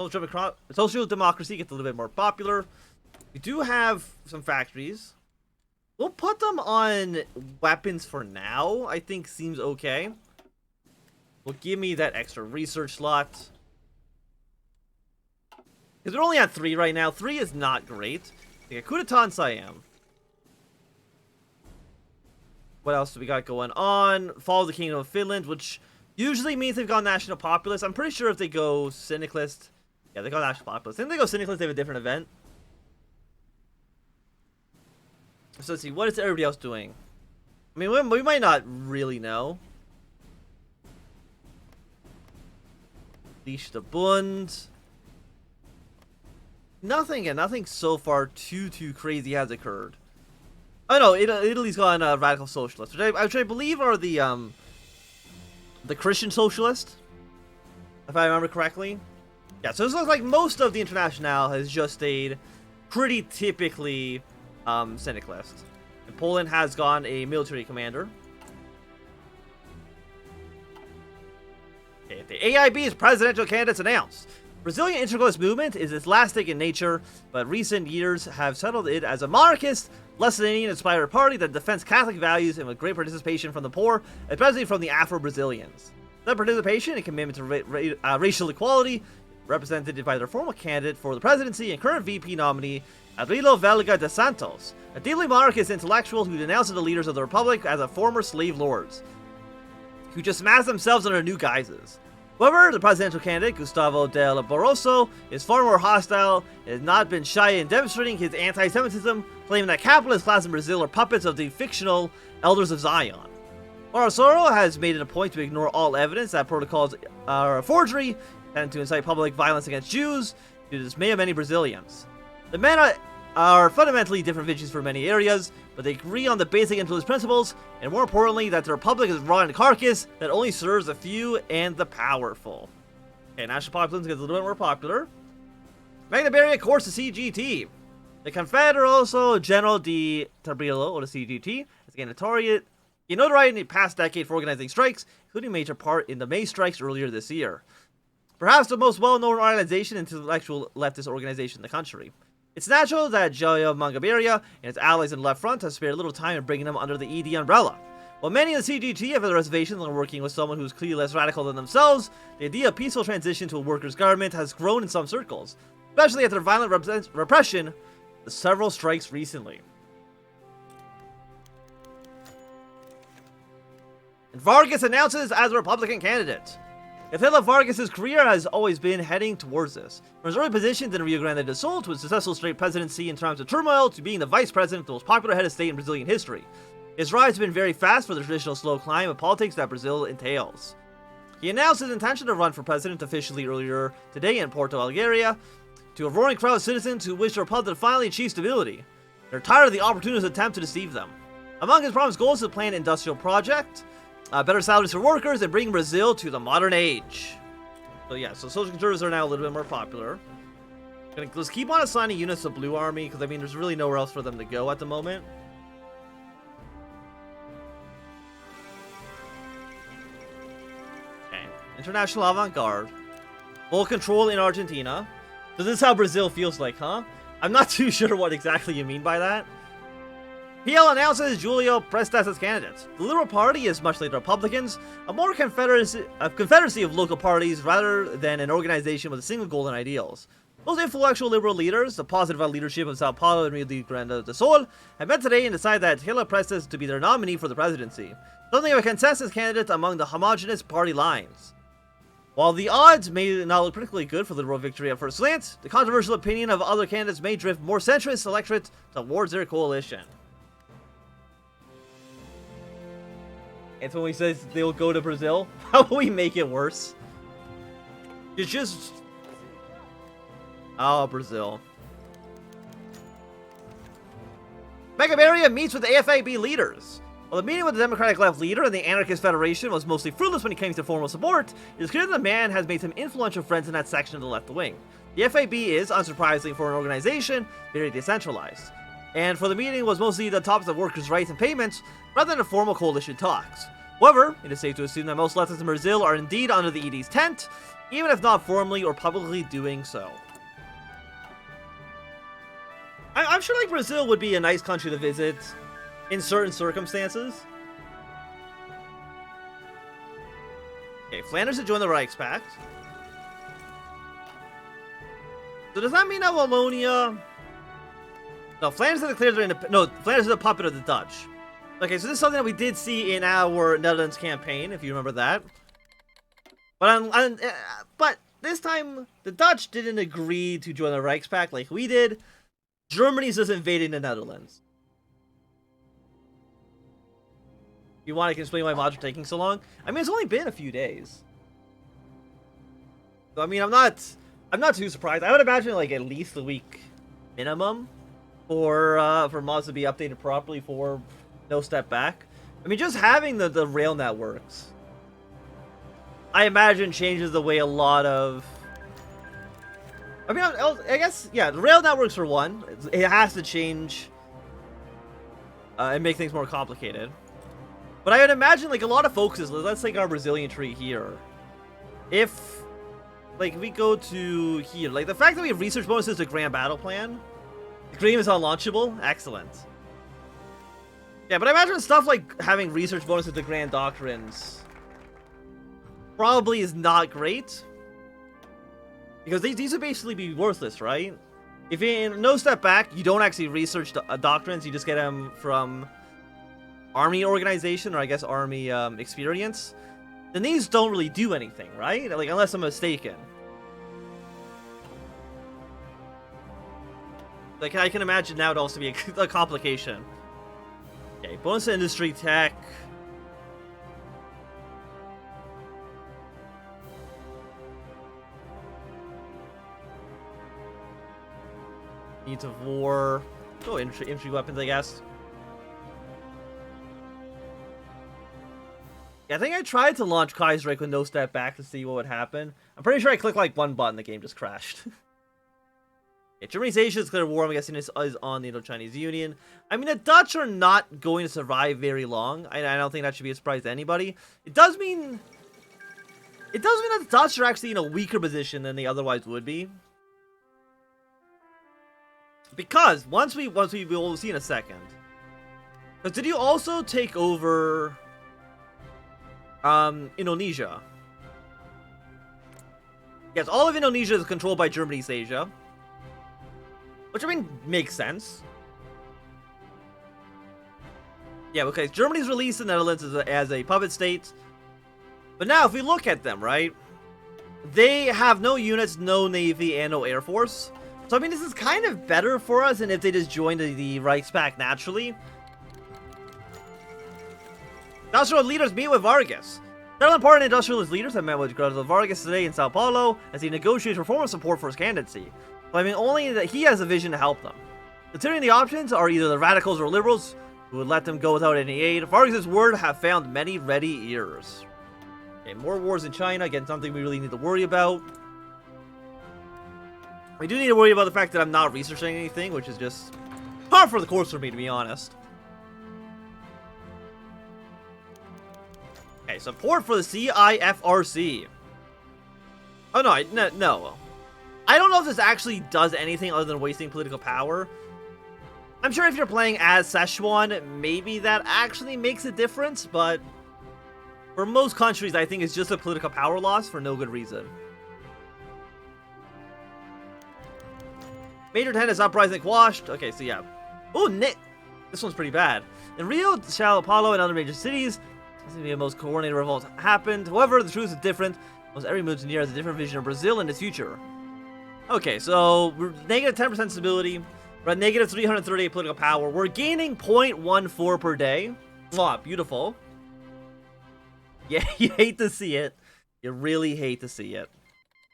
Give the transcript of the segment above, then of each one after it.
Social democracy gets a little bit more popular. We do have some factories. We'll put them on weapons for now. I think seems okay. Well, give me that extra research slot. Because we're only at 3 right now. 3 is not great. We got coup d'etat in Siam. What else do we got going on? Fall of the Kingdom of Finland, which usually means they've gone National Populist. I'm pretty sure if they go Syndicalist... Yeah, they go National Populist. Then they go Syndicalist, they have a different event. So let's see, what is everybody else doing? I mean, we might not really know. Leash the Bund. Nothing so far too crazy has occurred. Oh no, Italy's gone radical socialist, which I believe are the Christian socialist, if I remember correctly. Yeah, so this looks like most of the Internationale has just stayed pretty typically syndicalist. And Poland has gone a military commander. Okay, the AIB's presidential candidates announced. Brazilian integralist movement is elastic in nature, but recent years have settled it as a monarchist, Leninist-inspired party that defends Catholic values and with great participation from the poor, especially from the Afro-Brazilians. That participation and commitment to racial equality, represented by their former candidate for the presidency and current VP nominee, Adrilo Velga de Santos, a deeply monarchist intellectual who denounces the leaders of the republic as a former slave lords, who just mask themselves under new guises. However, the presidential candidate, Gustavo del Barroso, is far more hostile and has not been shy in demonstrating his anti-Semitism, claiming that capitalist class in Brazil are puppets of the fictional Elders of Zion. Barroso has made it a point to ignore all evidence that protocols are a forgery and to incite public violence against Jews to the dismay of many Brazilians. The men are fundamentally different visions for many areas, but they agree on the basic influence principles, and more importantly, that the republic is a rotten carcass that only serves a few and the powerful. Okay, National Populism gets a little bit more popular. Magna Beria course to CGT. The Confederoso General de Tabrillo, or the CGT, has gained notoriety in the past decade for organizing strikes, including a major part in the May strikes earlier this year. Perhaps the most well-known organization and intellectual leftist organization in the country. It's natural that Joia Mangaberia and its allies in the left front have spared little time in bringing them under the ED umbrella. While many in the CGT have the reservations on working with someone who's clearly less radical than themselves, the idea of peaceful transition to a workers' government has grown in some circles, especially after violent repression of several strikes recently. And Vargas announces as a Republican candidate. Attila Vargas' career has always been heading towards this. From his early positions in Rio Grande do Sul to his successful straight presidency in times of turmoil to being the vice president of the most popular head of state in Brazilian history. His rise has been very fast for the traditional slow climb of politics that Brazil entails. He announced his intention to run for president officially earlier today in Porto Alegre to a roaring crowd of citizens who wish the republic to finally achieve stability. They're tired of the opportunist attempt to deceive them. Among his promised goals is to plan an industrial project, better salaries for workers, and bring Brazil to the modern age. So yeah, so social conservatives are now a little bit more popular. Let's keep on assigning units to Blue Army, because I mean, there's really nowhere else for them to go at the moment. Okay, International Avant-Garde. Full control in Argentina. So this is how Brazil feels like, huh? I'm not too sure what exactly you mean by that. PL announces Julio Prestes as candidate. The Liberal Party is, much like the Republicans, a more confederacy of local parties rather than an organization with a single goal and ideals. Those influential liberal leaders, the positive leadership of Sao Paulo and Rio Grande do Sul, have met today and decided that Julio Prestes to be their nominee for the presidency, something of a consensus candidate among the homogenous party lines. While the odds may not look particularly good for the Liberal victory at first glance, the controversial opinion of other candidates may drift more centrist electorate towards their coalition. And when he says they'll go to Brazil, how will we make it worse? It's just... Oh, Brazil. Megaberia meets with the AFAB leaders. While the meeting with the Democratic Left leader and the Anarchist Federation was mostly fruitless when it came to formal support, it is clear that the man has made some influential friends in that section of the left wing. The FAB is, unsurprisingly for an organization, very decentralized. And for the meeting was mostly the topics of workers' rights and payments, rather than formal coalition talks. However, it is safe to assume that most leftists in Brazil are indeed under the ED's tent, even if not formally or publicly doing so. I'm sure like Brazil would be a nice country to visit in certain circumstances. Okay, Flanders to join the Reichspakt. So does that mean that Wallonia... No, Flanders has declared their no, Flanders is a puppet of the Dutch. Okay, so this is something that we did see in our Netherlands campaign, if you remember that. But this time, the Dutch didn't agree to join the Reichspakt like we did. Germany's just invading the Netherlands. You want to explain why mods are taking so long? I mean, it's only been a few days. So I mean, I'm not too surprised. I would imagine like at least a week minimum for mods to be updated properly for No Step Back. I mean, just having the rail networks, I imagine, changes the way a lot of... I mean, I guess, yeah, the rail networks for one. It has to change and make things more complicated. But I would imagine, like, a lot of focuses, let's take our Brazilian tree here. If, like, we go to here, like, the fact that we have research bonuses to Grand Battle Plan, the Dream is unlaunchable, excellent. Yeah, but I imagine stuff like having research bonuses to Grand Doctrines probably is not great. Because these would basically be worthless, right? If in No Step Back, you don't actually research doctrines, you just get them from army organization, or I guess army experience, then these don't really do anything, right? Like, unless I'm mistaken. Like, I can imagine that would also be a complication. Okay, bonus to industry tech. Needs of war. Oh, infantry weapons, I guess. Yeah, I think I tried to launch Kaiserreich with No Step Back to see what would happen. I'm pretty sure I clicked like one button, the game just crashed. Yeah, Germany's Asia is declared war, I'm guessing this is on the Indo-Chinese Union. I mean, the Dutch are not going to survive very long. I don't think that should be a surprise to anybody. It does mean that the Dutch are actually in a weaker position than they otherwise would be. Because once we'll see in a second. Because did you also take over Indonesia? Yes, all of Indonesia is controlled by Germany's Asia. Which, I mean, makes sense. Yeah, okay, Germany's released the Netherlands as a puppet state. But now, if we look at them, right? They have no units, no navy, and no air force. So, I mean, this is kind of better for us than if they just joined the Reichspakt naturally. Industrial leaders meet with Vargas. Several important industrialist leaders have met with Vargas today in Sao Paulo as he negotiates reform and support for his candidacy. But I mean, only that he has a vision to help them. Considering the options are either the radicals or liberals, who would let them go without any aid, Vargas' word have found many ready ears. Okay, more wars in China, again, something we really need to worry about. We do need to worry about the fact that I'm not researching anything, which is just par for the course for me, to be honest. Okay, support for the CIFRC. Oh, no. I don't know if this actually does anything other than wasting political power. I'm sure if you're playing as Szechuan, maybe that actually makes a difference, but for most countries, I think it's just a political power loss for no good reason. Major tennis uprising quashed. Okay, so yeah. Oh, Nick. This one's pretty bad. In Rio, Sao Paulo, and other major cities, this is the most coordinated revolt happened. However, the truth is different. Almost every mountaineer has a different vision of Brazil and its future. Okay, so we're negative 10% stability. We're at negative 338 political power. We're gaining 0.14 per day. Wow, beautiful. Yeah, you hate to see it. You really hate to see it.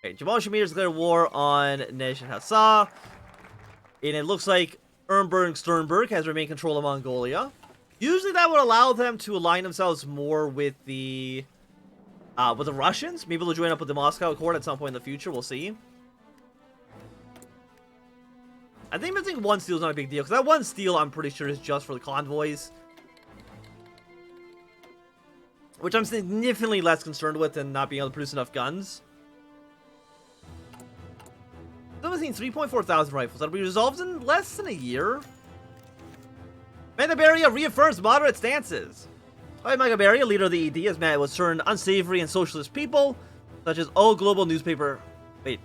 Okay, Jamal Shamir's declared war on Nation Hassa. And it looks like Sternberg has remained control of Mongolia. Usually that would allow them to align themselves more with the Russians. Maybe they'll join up with the Moscow Accord at some point in the future. We'll see. I think missing one steel is not a big deal, because that one steel I'm pretty sure is just for the convoys. Which I'm significantly less concerned with than not being able to produce enough guns. witnessing 3.4 thousand rifles that will be resolved in less than a year. Magnaberia reaffirms moderate stances. Magnaberia, leader of the ED, has met with certain unsavory and socialist people, such as O Global newspaper. Wait.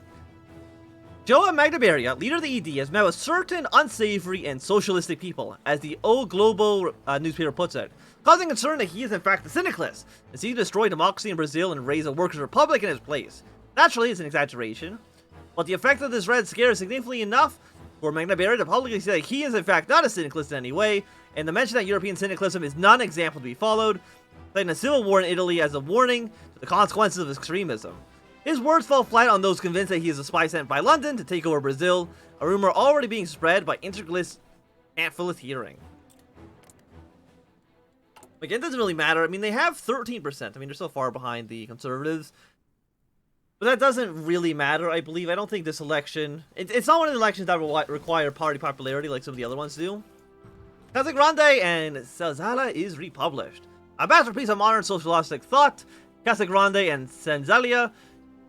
Joe Magnaberia, leader of the ED, has met with certain unsavory and socialistic people, as the O Global newspaper puts it, causing concern that he is in fact a syndicalist, and seeks to destroy democracy in Brazil and raise a workers' republic in its place. Naturally, it's an exaggeration, but the effect of this red scare is significantly enough for Magnaberia to publicly say that he is in fact not a syndicalist in any way, and to mention that European syndicalism is not an example to be followed, citing a civil war in Italy as a warning to the consequences of extremism. His words fall flat on those convinced that he is a spy sent by London to take over Brazil, a rumor already being spread by integralists can't fill a hearing. Again, it doesn't really matter. I mean, they have 13%. I mean, they're so far behind the conservatives. But that doesn't really matter, I believe. I don't think this election... It's not one of the elections that will require party popularity like some of the other ones do. Casa Grande and Senzala is republished. A masterpiece of modern socialistic thought, Casa Grande and Senzala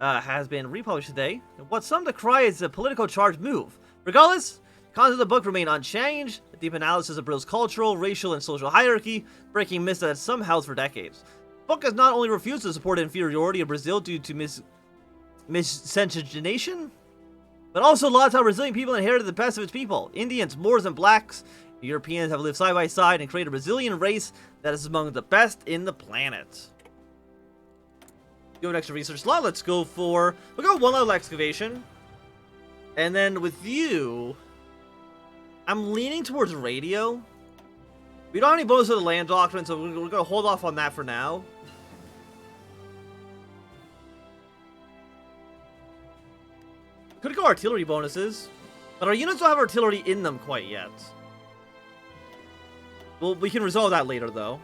has been republished today. What some decry is a political charge move. Regardless, the content of the book remain unchanged. A deep analysis of Brazil's cultural, racial, and social hierarchy, breaking myths that some held for decades. The book has not only refused to support the inferiority of Brazil due to miscegenation, but also lauds how Brazilian people inherited the best of its people. Indians, Moors, and blacks. The Europeans have lived side by side and created a Brazilian race that is among the best in the planet. Go next to research slot. Let's go for... We'll go one level excavation. And then with you... I'm leaning towards radio. We don't have any bonus to the land doctrine, so we're going to hold off on that for now. Could go artillery bonuses. But our units don't have artillery in them quite yet. Well, we can resolve that later, though.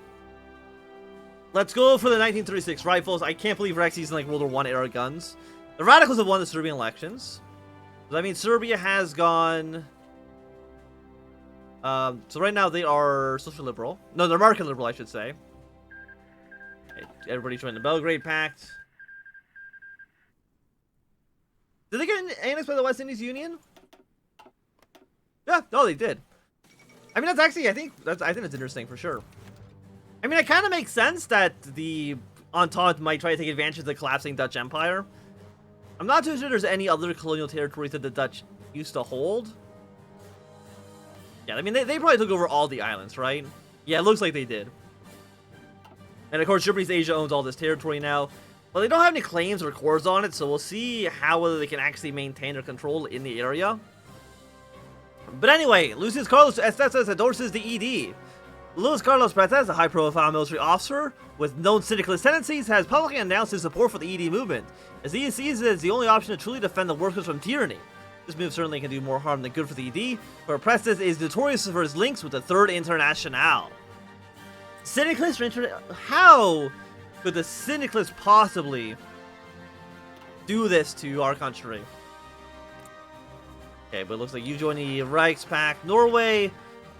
Let's go for the 1936 rifles. I can't believe we're actually using, like, World War I era guns. The Radicals have won the Serbian elections. So that means Serbia has gone... so right now they are social liberal. No, they're market liberal, I should say. Okay, everybody joined the Belgrade Pact. Did they get annexed by the West Indies Union? Yeah, no, they did. I mean, that's actually, I think that's interesting for sure. I mean, it kind of makes sense that the Entente might try to take advantage of the collapsing Dutch Empire. I'm not too sure there's any other colonial territories that the Dutch used to hold. Yeah, I mean, they probably took over all the islands, right? Yeah, it looks like they did. And of course, Japanese Asia owns all this territory now. But they don't have any claims or cores on it, so we'll see whether they can actually maintain their control in the area. But anyway, Lucius Carlos Estes endorses the ED. Luis Carlos Prates, a high-profile military officer with known syndicalist tendencies, has publicly announced his support for the ED movement, as he sees it as the only option to truly defend the workers from tyranny. This move certainly can do more harm than good for the ED, but Prates is notorious for his links with the Third Internationale. Syndicalist how could the syndicalists possibly do this to our country? Okay, but it looks like you join the Reichspakt Norway.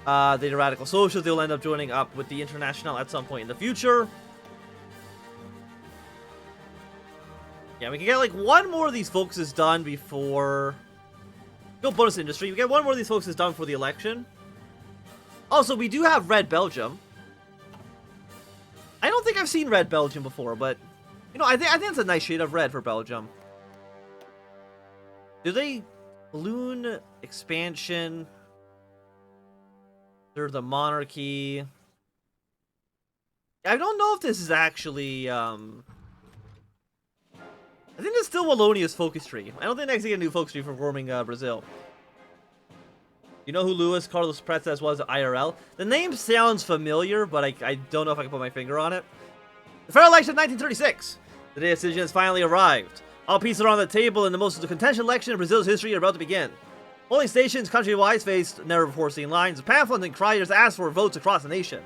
The Radical Socialists, they'll end up joining up with the International at some point in the future. Yeah, we can get like one more of these focuses done before... Go bonus industry. We get one more of these focuses done for the election. Also, we do have Red Belgium. I don't think I've seen Red Belgium before, but... You know, I think it's a nice shade of red for Belgium. Do they... Balloon expansion... They're the monarchy. I don't know if this is actually, I think it's still Wallonia's focus tree. I don't think next they get a new focus tree for forming Brazil. You know who Luis Carlos Prates was at IRL? The name sounds familiar, but I don't know if I can put my finger on it. The federal election of 1936. The day of decision has finally arrived. All pieces are on the table, and the most contentious election in Brazil's history are about to begin. Polling stations countrywide faced never-before-seen lines of pamphlets and criers asked for votes across the nation.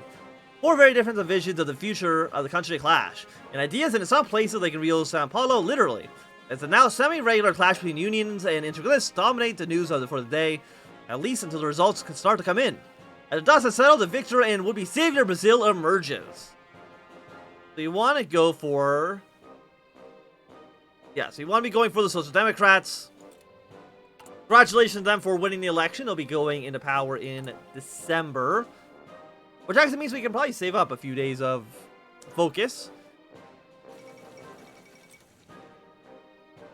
Four very different visions of the future of the country clash, and ideas, and in some places like in Rio Sao Paulo, literally. As the now semi-regular clash between unions and integralists dominate the news for the day, at least until the results can start to come in. As the dust has settled, the victor and would-be savior Brazil emerges. So you want to go for... Yeah, so you want to be going for the Social Democrats. Congratulations to them for winning the election. They'll be going into power in December. Which actually means we can probably save up a few days of focus.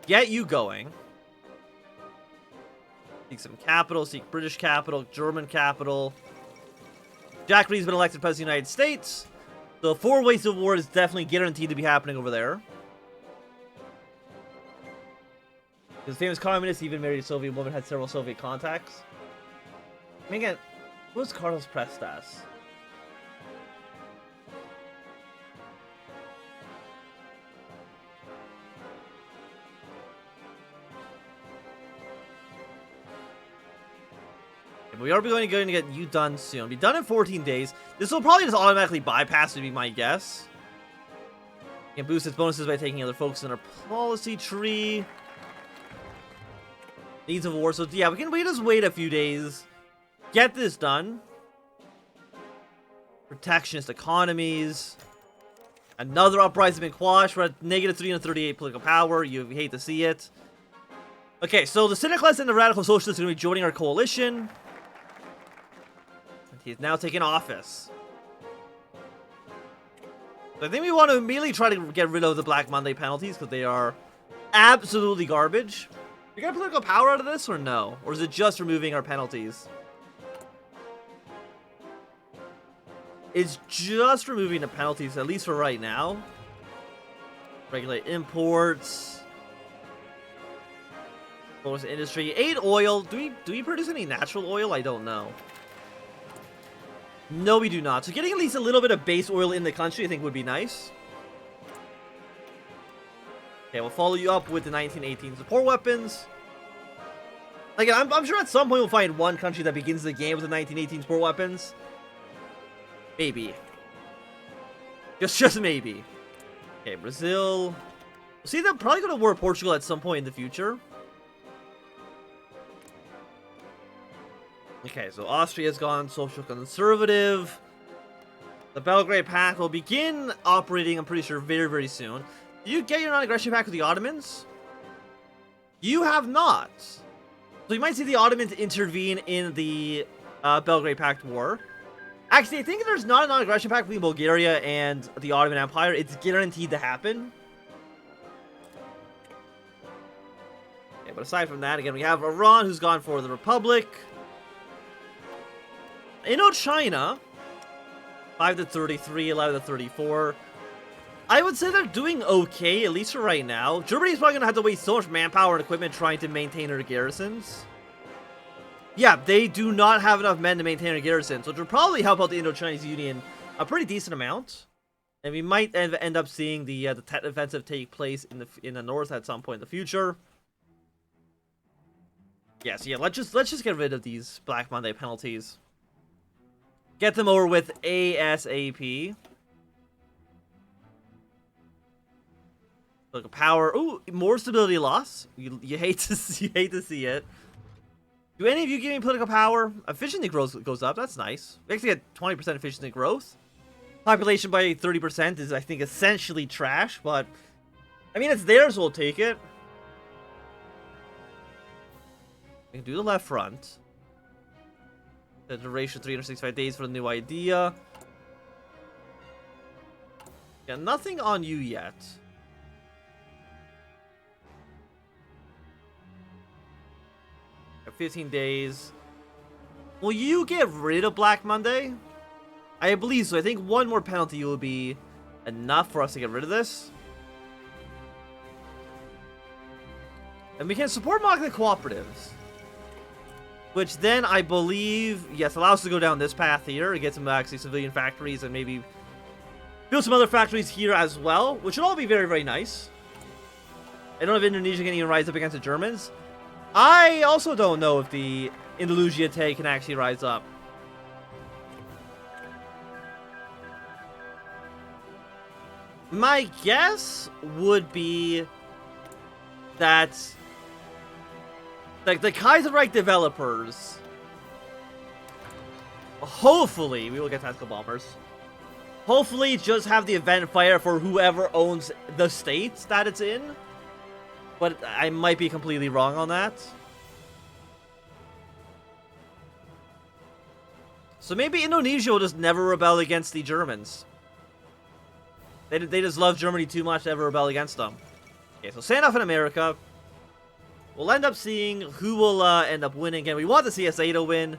Get you going. Seek some capital. Seek British capital. German capital. Jack Reed's been elected President of the United States. So 4 ways of war is definitely guaranteed to be happening over there. Because famous communist even married a Soviet woman, had several Soviet contacts. I mean, again, what was Carlos Prestas? We are going to get you done soon. Be done in 14 days. This will probably just automatically bypass, would be my guess. You can boost its bonuses by taking other focus in our policy tree. Needs of war. So yeah, we just wait a few days. Get this done. Protectionist economies. Another uprising been quashed. We're at negative 338 political power. You hate to see it. Okay, so the Syndicalists and the Radical Socialists are going to be joining our coalition. He's now taking office. So I think we want to immediately try to get rid of the Black Monday penalties because they are absolutely garbage. You get political power out of this or no? Or is it just removing our penalties? It's just removing the penalties, at least for right now. Regulate imports. Bonus industry. 8 oil. Do we produce any natural oil? I don't know. No, we do not. So getting at least a little bit of base oil in the country, I think, would be nice. Okay, we'll follow you up with the 1918 support weapons. Again, I'm sure at some point we'll find one country that begins the game with the 1918 support weapons. Maybe. Just maybe. Okay, Brazil. See, they're probably going to war Portugal at some point in the future. Okay, so Austria's gone social conservative. The Belgrade Pact will begin operating, I'm pretty sure, very, very soon. Did you get your non-aggression pact with the Ottomans? You have not. So you might see the Ottomans intervene in the Belgrade Pact war. Actually, I think there's not a non-aggression pact between Bulgaria and the Ottoman Empire. It's guaranteed to happen. Okay, but aside from that, again, we have Iran, who's gone for the Republic. Indochina, 5-33, 11-34. I would say they're doing okay, at least for right now. Germany's probably going to have to waste so much manpower and equipment trying to maintain their garrisons. Yeah, they do not have enough men to maintain their garrisons, which will probably help out the Indo-Chinese Union a pretty decent amount. And we might end up seeing the Tet Offensive take place in the north at some point in the future. Yes, yeah, let's just get rid of these Black Monday penalties. Get them over with ASAP. Look, power. Ooh, more stability loss. You hate to see it. Do any of you give me political power? Efficiency growth goes up. That's nice. We actually get 20% efficiency growth. Population by 30% is, I think, essentially trash, but I mean, it's theirs, so we'll take it. We can do the left front. The duration 365 days for the new idea. Yeah, nothing on you yet. Got 15 days. Will you get rid of Black Monday? I believe so. I think one more penalty will be enough for us to get rid of this. And we can support market cooperatives. Which then, I believe, yes, allows us to go down this path here and get some actually civilian factories and maybe build some other factories here as well, which would all be very, very nice. I don't know if Indonesia can even rise up against the Germans. I also don't know if the Indonesia can actually rise up. My guess would be that the Kaiserreich developers, hopefully, we will get tactical bombers. Hopefully, just have the event fire for whoever owns the states that it's in. But I might be completely wrong on that. So maybe Indonesia will just never rebel against the Germans. They just love Germany too much to ever rebel against them. Okay, so standoff in America. We'll end up seeing who will end up winning. Again, we want the CSA to win.